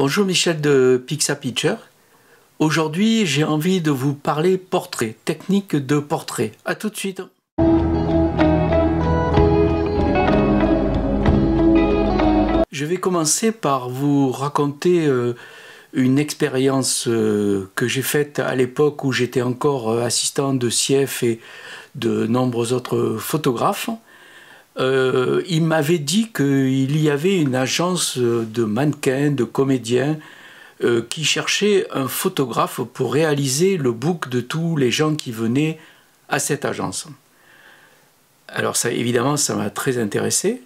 Bonjour Michel de Pixapicture. Aujourd'hui, j'ai envie de vous parler portrait, technique de portrait. A tout de suite. Je vais commencer par vous raconter une expérience que j'ai faite à l'époque où j'étais encore assistant de Sief et de nombreux autres photographes. Il m'avait dit qu'il y avait une agence de mannequins, de comédiens qui cherchait un photographe pour réaliser le book de tous les gens qui venaient à cette agence. Alors ça, évidemment, ça m'a très intéressé.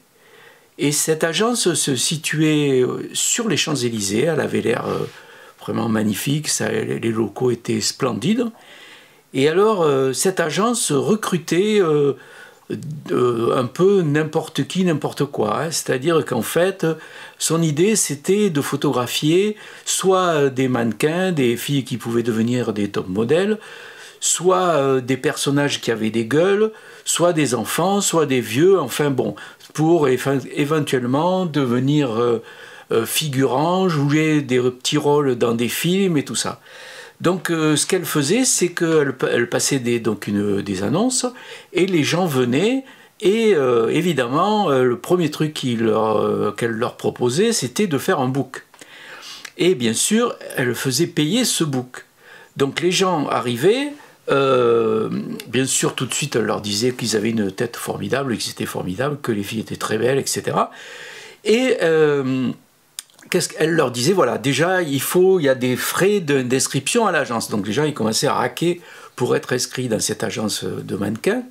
Et cette agence se situait sur les Champs-Élysées. Elle avait l'air vraiment magnifique, les locaux étaient splendides. Et alors, cette agence recrutait un peu n'importe qui, n'importe quoi. Hein. C'est-à-dire qu'en fait, son idée, c'était de photographier soit des mannequins, des filles qui pouvaient devenir des top modèles, soit des personnages qui avaient des gueules, soit des enfants, soit des vieux, enfin bon, pour éventuellement devenir figurant, jouer des petits rôles dans des films et tout ça. Donc ce qu'elle faisait, c'est qu'elle passait des annonces et les gens venaient et évidemment le premier truc qu'elle leur proposait, c'était de faire un book. Et bien sûr, elle faisait payer ce book. Donc les gens arrivaient, bien sûr tout de suite elle leur disait qu'ils avaient une tête formidable, qu'ils étaient formidables, que les filles étaient très belles, etc. Et qu'est-ce qu'elle leur disait? Voilà, déjà, il y a des frais d'inscription à l'agence. Donc les gens, ils commençaient à raquer pour être inscrits dans cette agence de mannequins.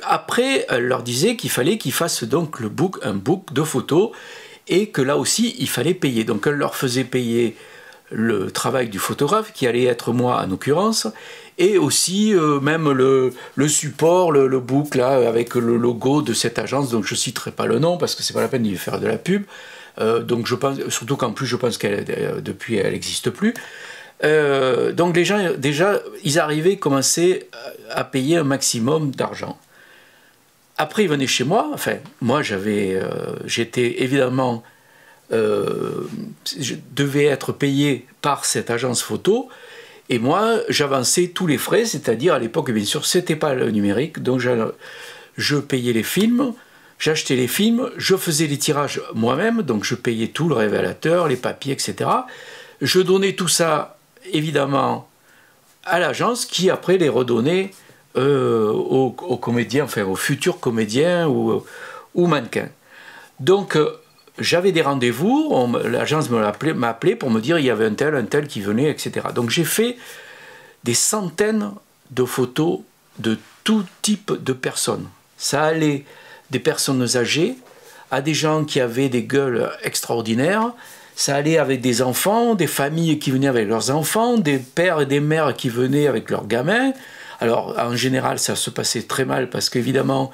Après, elle leur disait qu'il fallait qu'ils fassent donc un book de photos et que là aussi, il fallait payer. Donc elle leur faisait payer le travail du photographe, qui allait être moi en l'occurrence, et aussi même le support, le book là, avec le logo de cette agence, donc je ne citerai pas le nom parce que c'est pas la peine d'y faire de la pub. Donc je pense, surtout qu'en plus je pense qu'elle depuis elle n'existe plus. Donc les gens déjà ils arrivaient, commençaient à payer un maximum d'argent. Après ils venaient chez moi, enfin moi j'étais évidemment je devais être payé par cette agence photo et moi j'avançais tous les frais, c'est-à-dire à l'époque bien sûr c'était pas le numérique, donc je payais les films. J'achetais les films, je faisais les tirages moi-même, donc je payais tout, le révélateur, les papiers, etc. Je donnais tout ça, évidemment, à l'agence qui, après, les redonnait aux comédiens, enfin aux futurs comédiens ou mannequins. Donc, j'avais des rendez-vous, l'agence m'appelait pour me dire il y avait un tel qui venait, etc. Donc, j'ai fait des centaines de photos de tout type de personnes. Ça allait des personnes âgées, à des gens qui avaient des gueules extraordinaires, ça allait avec des enfants, des familles qui venaient avec leurs enfants, des pères et des mères qui venaient avec leurs gamins. Alors en général ça se passait très mal parce qu'évidemment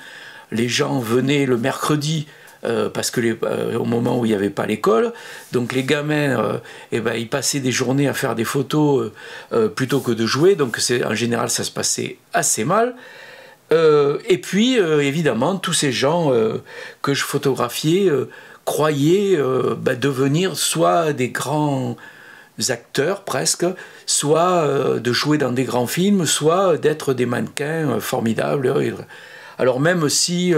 les gens venaient le mercredi parce que au moment où il n'y avait pas l'école, donc les gamins ils passaient des journées à faire des photos plutôt que de jouer, donc en général ça se passait assez mal. Et puis, évidemment, tous ces gens que je photographiais croyaient devenir soit des grands acteurs presque, soit de jouer dans des grands films, soit d'être des mannequins formidables. Alors même si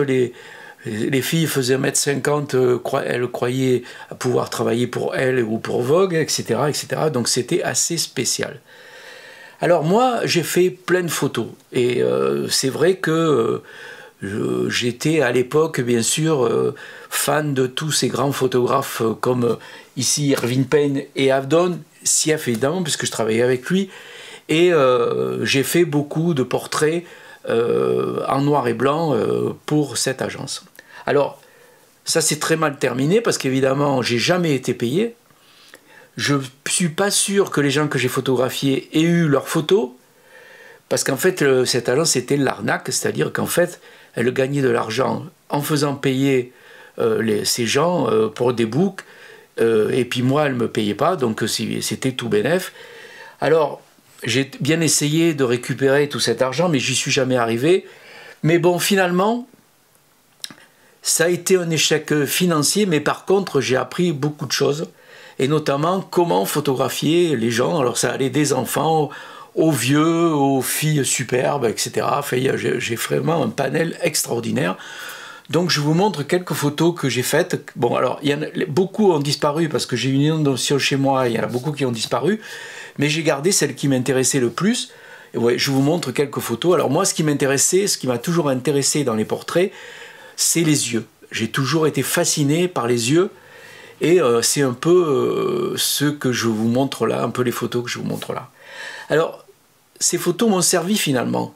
les filles faisaient 1,50 m, elles croyaient pouvoir travailler pour elles ou pour Vogue, etc., etc. Donc c'était assez spécial. Alors moi, j'ai fait plein de photos et c'est vrai que j'étais à l'époque, bien sûr, fan de tous ces grands photographes comme ici Irving Penn et Avedon, Sief évidemment, puisque je travaillais avec lui, et j'ai fait beaucoup de portraits en noir et blanc pour cette agence. Alors, ça s'est très mal terminé parce qu'évidemment, j'ai jamais été payé. Je ne suis pas sûr que les gens que j'ai photographiés aient eu leurs photos, parce qu'en fait, cette agence, c'était l'arnaque, c'est-à-dire qu'en fait, elle gagnait de l'argent en faisant payer ces gens pour des books, et puis moi, elle ne me payait pas, donc c'était tout bénef. Alors, j'ai bien essayé de récupérer tout cet argent, mais j'y suis jamais arrivé. Mais bon, finalement, ça a été un échec financier, mais par contre, j'ai appris beaucoup de choses. et notamment comment photographier les gens. Alors ça allait des enfants aux vieux, aux filles superbes, etc. Enfin, j'ai vraiment un panel extraordinaire. Donc je vous montre quelques photos que j'ai faites. Bon, alors beaucoup ont disparu parce que j'ai une inondation chez moi, il y en a beaucoup qui ont disparu, mais j'ai gardé celles qui m'intéressaient le plus. Et ouais, je vous montre quelques photos. Alors moi, ce qui m'intéressait, ce qui m'a toujours intéressé dans les portraits, c'est les yeux. J'ai toujours été fasciné par les yeux, et c'est un peu ce que je vous montre là, un peu les photos que je vous montre là. Alors, ces photos m'ont servi finalement,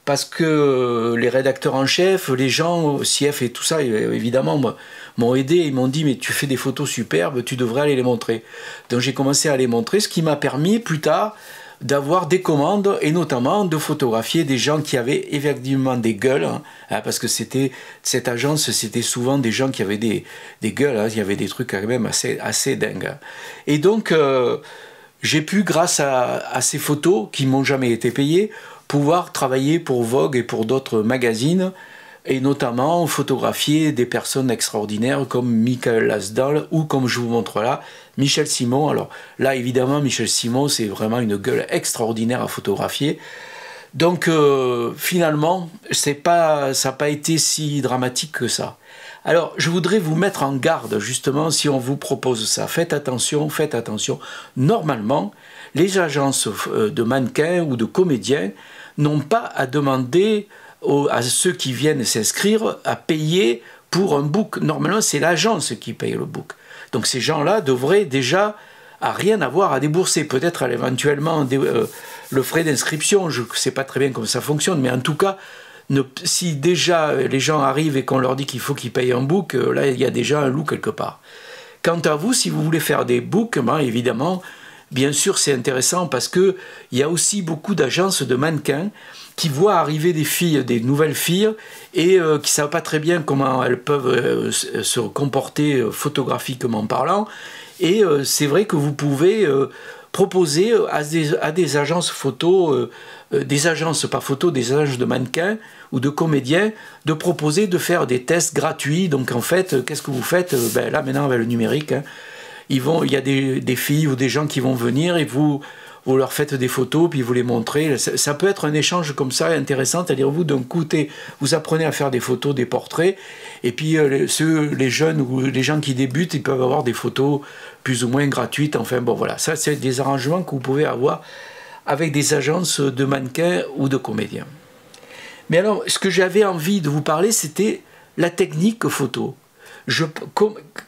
parce que les rédacteurs en chef, les gens, CF et tout ça, évidemment, m'ont aidé. Ils m'ont dit, mais tu fais des photos superbes, tu devrais aller les montrer. Donc j'ai commencé à les montrer, ce qui m'a permis plus tard d'avoir des commandes, et notamment de photographier des gens qui avaient effectivement des gueules, hein, parce que cette agence, c'était souvent des gens qui avaient des gueules, hein, il y avait des trucs quand même assez dingues. Et donc, j'ai pu, grâce à ces photos qui m'ont jamais été payées, pouvoir travailler pour Vogue et pour d'autres magazines, et notamment photographier des personnes extraordinaires comme Michael Lasdal ou, comme je vous montre là, Michel Simon. Alors là, évidemment, Michel Simon, c'est vraiment une gueule extraordinaire à photographier. Donc finalement, ça n'a pas été si dramatique que ça. Alors, je voudrais vous mettre en garde, justement, si on vous propose ça. Faites attention, faites attention. Normalement, les agences de mannequins ou de comédiens n'ont pas à demander à ceux qui viennent s'inscrire à payer pour un book. Normalement, c'est l'agence qui paye le book. Donc ces gens-là devraient déjà rien avoir à débourser. Peut-être éventuellement le frais d'inscription, je ne sais pas très bien comment ça fonctionne, mais en tout cas, si déjà les gens arrivent et qu'on leur dit qu'il faut qu'ils payent un book, là il y a déjà un loup quelque part. Quant à vous, si vous voulez faire des books, ben, évidemment, bien sûr c'est intéressant parce qu'il y a aussi beaucoup d'agences de mannequins qui voient arriver des filles, des nouvelles filles, et qui ne savent pas très bien comment elles peuvent se comporter photographiquement parlant. Et c'est vrai que vous pouvez proposer à des agences photo, des agences pas photo, des agences de mannequins ou de comédiens, de proposer de faire des tests gratuits. Donc en fait, qu'est-ce que vous faites? Ben, là maintenant avec le numérique, hein, il y a des filles ou des gens qui vont venir et vous leur faites des photos, puis vous les montrez. Ça peut être un échange comme ça intéressant, c'est-à-dire vous, d'un côté, vous apprenez à faire des photos, des portraits, et puis les jeunes ou les gens qui débutent, ils peuvent avoir des photos plus ou moins gratuites. Enfin bon, voilà, ça c'est des arrangements que vous pouvez avoir avec des agences de mannequins ou de comédiens. Mais alors, ce que j'avais envie de vous parler, c'était la technique photo.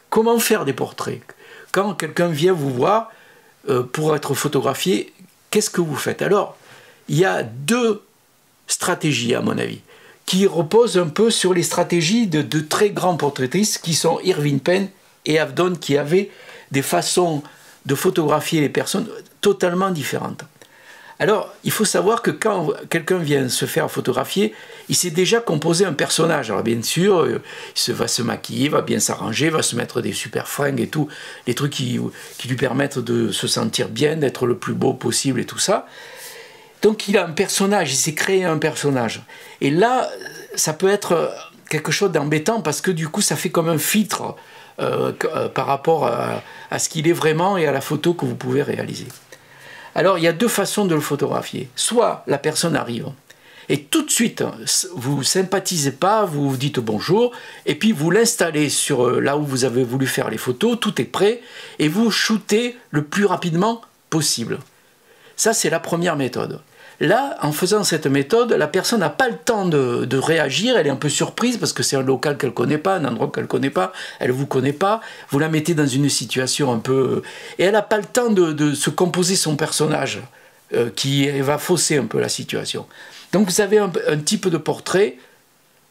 Comment faire des portraits? Quand quelqu'un vient vous voir, pour être photographié, qu'est-ce que vous faites? Alors, il y a deux stratégies, à mon avis, qui reposent un peu sur les stratégies de très grands portraitistes qui sont Irving Penn et Avedon, qui avaient des façons de photographier les personnes totalement différentes. Alors, il faut savoir que quand quelqu'un vient se faire photographier, il s'est déjà composé un personnage. Alors bien sûr, il va se maquiller, va bien s'arranger, va se mettre des super fringues et tout, les trucs qui lui permettent de se sentir bien, d'être le plus beau possible et tout ça. Donc il a un personnage, il s'est créé un personnage. Et là, ça peut être quelque chose d'embêtant parce que du coup, ça fait comme un filtre par rapport à ce qu'il est vraiment et à la photo que vous pouvez réaliser. Alors, il y a deux façons de le photographier. Soit la personne arrive et tout de suite, vous sympathisez pas, vous vous dites bonjour, et puis vous l'installez sur là où vous avez voulu faire les photos, tout est prêt, et vous shootez le plus rapidement possible. Ça, c'est la première méthode. Là, en faisant cette méthode, la personne n'a pas le temps de réagir, elle est un peu surprise parce que c'est un local qu'elle ne connaît pas, un endroit qu'elle ne connaît pas, elle ne vous connaît pas, vous la mettez dans une situation un peu... Et elle n'a pas le temps de se composer son personnage, qui va fausser un peu la situation. Donc vous avez un type de portrait,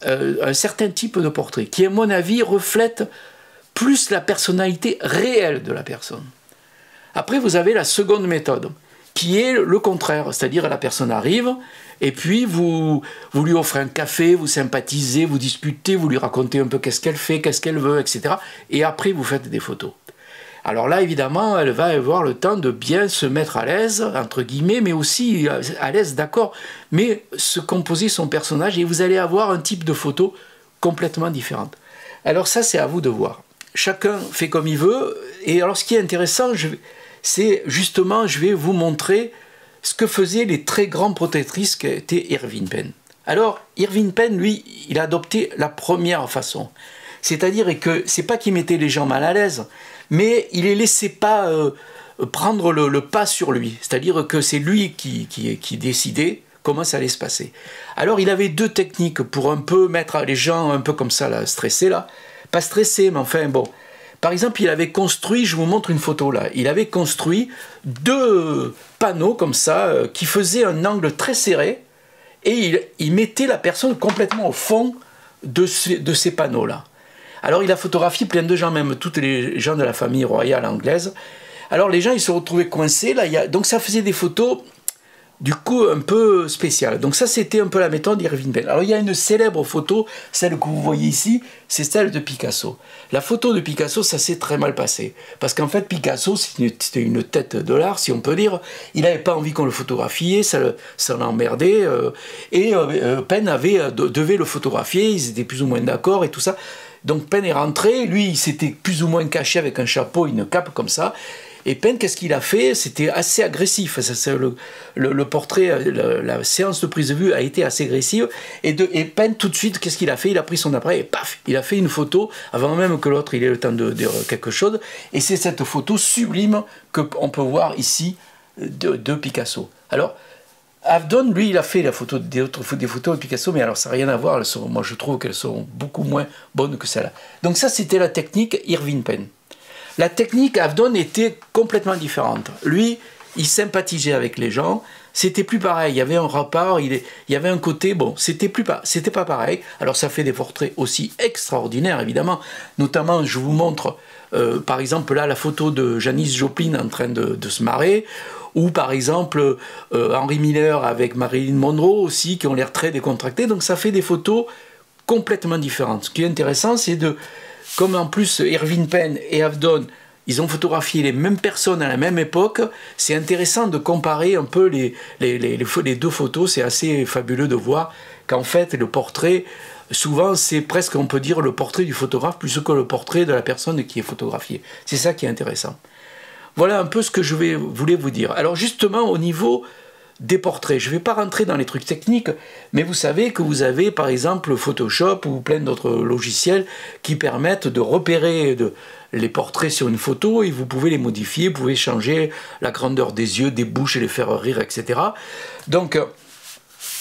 un certain type de portrait, qui à mon avis reflète plus la personnalité réelle de la personne. Après, vous avez la seconde méthode, qui est le contraire, c'est-à-dire la personne arrive, et puis vous lui offrez un café, vous sympathisez, vous discutez, vous lui racontez un peu qu'est-ce qu'elle fait, qu'est-ce qu'elle veut, etc. Et après, vous faites des photos. Alors là, évidemment, elle va avoir le temps de bien se mettre à l'aise, entre guillemets, mais aussi à l'aise, d'accord, mais se composer son personnage, et vous allez avoir un type de photo complètement différente. Alors ça, c'est à vous de voir. chacun fait comme il veut. Et alors ce qui est intéressant, c'est justement, je vais vous montrer ce que faisaient les très grandes protectrices qu'était Irving Penn. Alors, Irving Penn, lui, il a adopté la première façon. C'est-à-dire que c'est pas qu'il mettait les gens mal à l'aise, mais il les laissait pas prendre le pas sur lui. C'est-à-dire que c'est lui qui décidait comment ça allait se passer. Alors, il avait deux techniques pour un peu mettre les gens un peu comme ça, là, stressés, là. Pas stressés, mais enfin, bon. Par exemple, il avait construit, je vous montre une photo là, il avait construit deux panneaux comme ça, qui faisaient un angle très serré, et il mettait la personne complètement au fond de ces panneaux-là. Alors il a photographié plein de gens, même tous les gens de la famille royale anglaise. Alors les gens, ils se retrouvaient coincés, là, donc ça faisait des photos, du coup, un peu spéciales. Donc ça, c'était un peu la méthode d'Irving Penn. Alors il y a une célèbre photo, celle que vous voyez ici, c'est celle de Picasso. La photo de Picasso, ça s'est très mal passé. Parce qu'en fait, Picasso, c'était une tête de l'art, si on peut dire. Il n'avait pas envie qu'on le photographie, ça l'emmerdait. Penn devait le photographier, ils étaient plus ou moins d'accord et tout ça. Donc Penn est rentré, lui, il s'était plus ou moins caché avec un chapeau, une cape comme ça. Et Penn, qu'est-ce qu'il a fait? C'était assez agressif. Le portrait, la séance de prise de vue a été assez agressive. Et Penn, tout de suite, qu'est-ce qu'il a fait? Il a pris son appareil et paf, il a fait une photo avant même que l'autre ait le temps de dire quelque chose. Et c'est cette photo sublime qu'on peut voir ici de Picasso. Alors, Avedon, lui, il a fait des photos de Picasso, mais alors ça n'a rien à voir. Moi, je trouve qu'elles sont beaucoup moins bonnes que celles-là. Donc ça, c'était la technique Irving Penn. La technique Avedon était complètement différente. Lui, il sympathisait avec les gens. C'était plus pareil. Il y avait un rapport, il y avait un côté, bon, c'était pas pareil. Alors ça fait des portraits aussi extraordinaires, évidemment. Notamment, je vous montre, par exemple, là, la photo de Janis Joplin en train de se marrer. Ou par exemple, Henry Miller avec Marilyn Monroe aussi, qui ont l'air très décontractés. Donc ça fait des photos complètement différentes. Ce qui est intéressant, c'est comme en plus Irving Penn et Avedon, ils ont photographié les mêmes personnes à la même époque, c'est intéressant de comparer un peu les deux photos. C'est assez fabuleux de voir qu'en fait le portrait, souvent c'est presque, on peut dire, le portrait du photographe plus que le portrait de la personne qui est photographiée. C'est ça qui est intéressant. Voilà un peu ce que je voulais vous dire. Alors justement, au niveau des portraits, je ne vais pas rentrer dans les trucs techniques, mais vous savez que vous avez par exemple Photoshop ou plein d'autres logiciels qui permettent de repérer les portraits sur une photo, et vous pouvez les modifier, vous pouvez changer la grandeur des yeux, des bouches et les faire rire, etc. Donc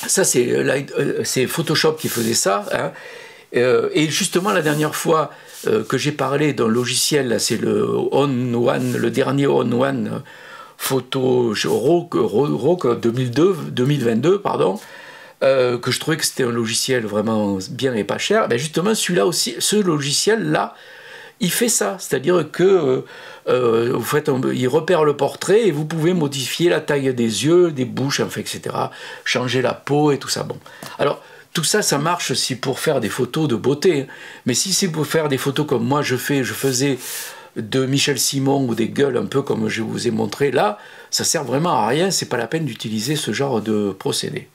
ça, c'est Photoshop qui faisait ça, hein. Et justement, la dernière fois que j'ai parlé d'un logiciel, c'est le dernier On One Photo RAW 2022, pardon, que je trouvais que c'était un logiciel vraiment bien et pas cher. Ben justement, celui-là aussi, ce logiciel-là, il fait ça, c'est-à-dire que il repère le portrait et vous pouvez modifier la taille des yeux, des bouches, enfin, etc., changer la peau et tout ça. Bon, alors tout ça, ça marche si pour faire des photos de beauté, mais si c'est pour faire des photos comme moi je faisais de Michel Simon ou des gueules un peu comme je vous ai montré là, ça sert vraiment à rien, c'est pas la peine d'utiliser ce genre de procédé.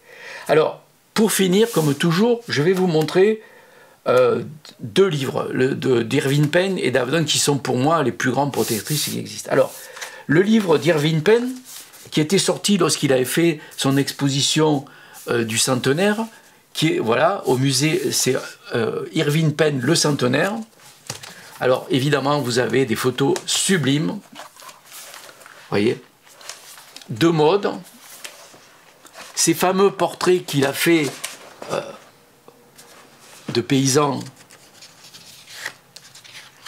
Alors, pour finir, comme toujours, je vais vous montrer deux livres d'Irving Penn et d'Avedon qui sont pour moi les plus grandes protectrices qui existent. Alors, le livre d'Irving Penn, qui était sorti lorsqu'il avait fait son exposition du centenaire, qui est, voilà, au musée, c'est Irving Penn, le centenaire. Alors, évidemment, vous avez des photos sublimes, vous voyez, de mode. Ces fameux portraits qu'il a fait de paysans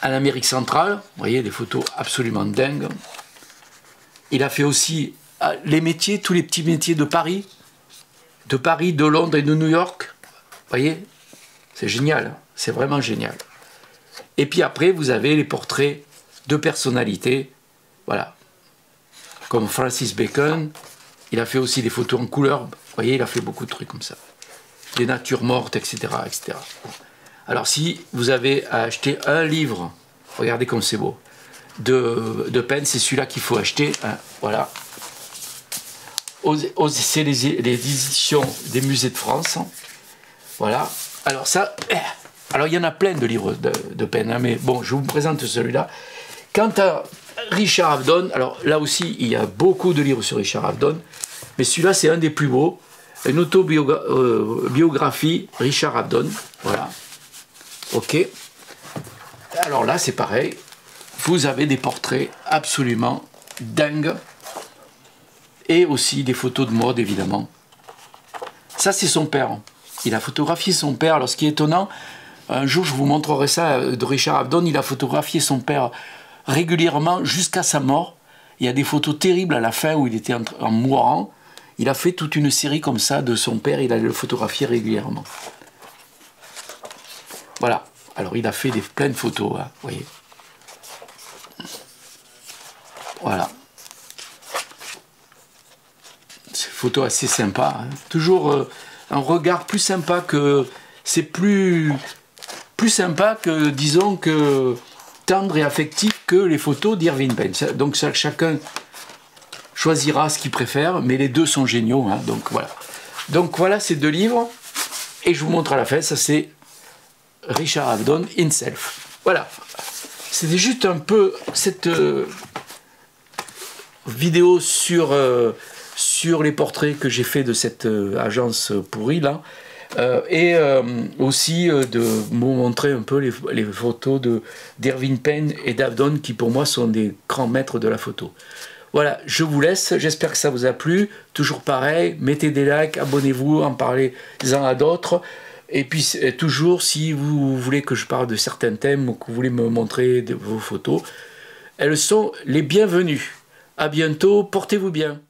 en Amérique centrale, vous voyez, des photos absolument dingues. Il a fait aussi les métiers, tous les petits métiers de Paris, de Londres et de New York. Vous voyez, c'est génial, c'est vraiment génial. Et puis après, vous avez les portraits de personnalités, voilà, comme Francis Bacon. Il a fait aussi des photos en couleur, vous voyez, il a fait beaucoup de trucs comme ça. Des natures mortes, etc., etc. Alors si vous avez à acheter un livre, regardez comme c'est beau, de Penn, c'est celui-là qu'il faut acheter, hein, voilà. C'est les éditions des musées de France, voilà. Alors ça, Alors, il y en a plein de livres de Penn, hein, mais bon, je vous présente celui-là. Quant à Richard Avedon, alors là aussi, il y a beaucoup de livres sur Richard Avedon, mais celui-là, c'est un des plus beaux. Une autobiographie Richard Avedon, voilà. Ok. Alors là, c'est pareil. Vous avez des portraits absolument dingues. Et aussi des photos de mode, évidemment. Ça, c'est son père. Il a photographié son père. Alors, ce qui est étonnant, un jour, je vous montrerai ça de Richard Avedon. Il a photographié son père régulièrement jusqu'à sa mort. Il y a des photos terribles à la fin où il était en mourant. Il a fait toute une série comme ça de son père. Il allait le photographier régulièrement. Voilà. Alors, il a fait plein de photos, hein, vous voyez. Voilà. C'est une photo assez sympa. Hein. Toujours un regard plus sympa que... C'est plus sympa que, disons, que tendre et affectif que les photos d'Irving Penn. Donc, ça, chacun choisira ce qu'il préfère, mais les deux sont géniaux. Hein, donc, voilà. Donc, voilà ces deux livres. Et je vous montre à la fin, ça c'est Richard Avedon, Himself. Voilà. C'était juste un peu cette vidéo sur les portraits que j'ai fait de cette agence pourrie là. Et aussi de vous montrer un peu les photos d'Irving Penn et d'Avedon qui pour moi sont des grands maîtres de la photo. Voilà, je vous laisse, j'espère que ça vous a plu. Toujours pareil, mettez des likes, abonnez-vous, en parlez-en à d'autres. Et puis toujours, si vous voulez que je parle de certains thèmes ou que vous voulez me montrer vos photos, elles sont les bienvenues. À bientôt, portez-vous bien.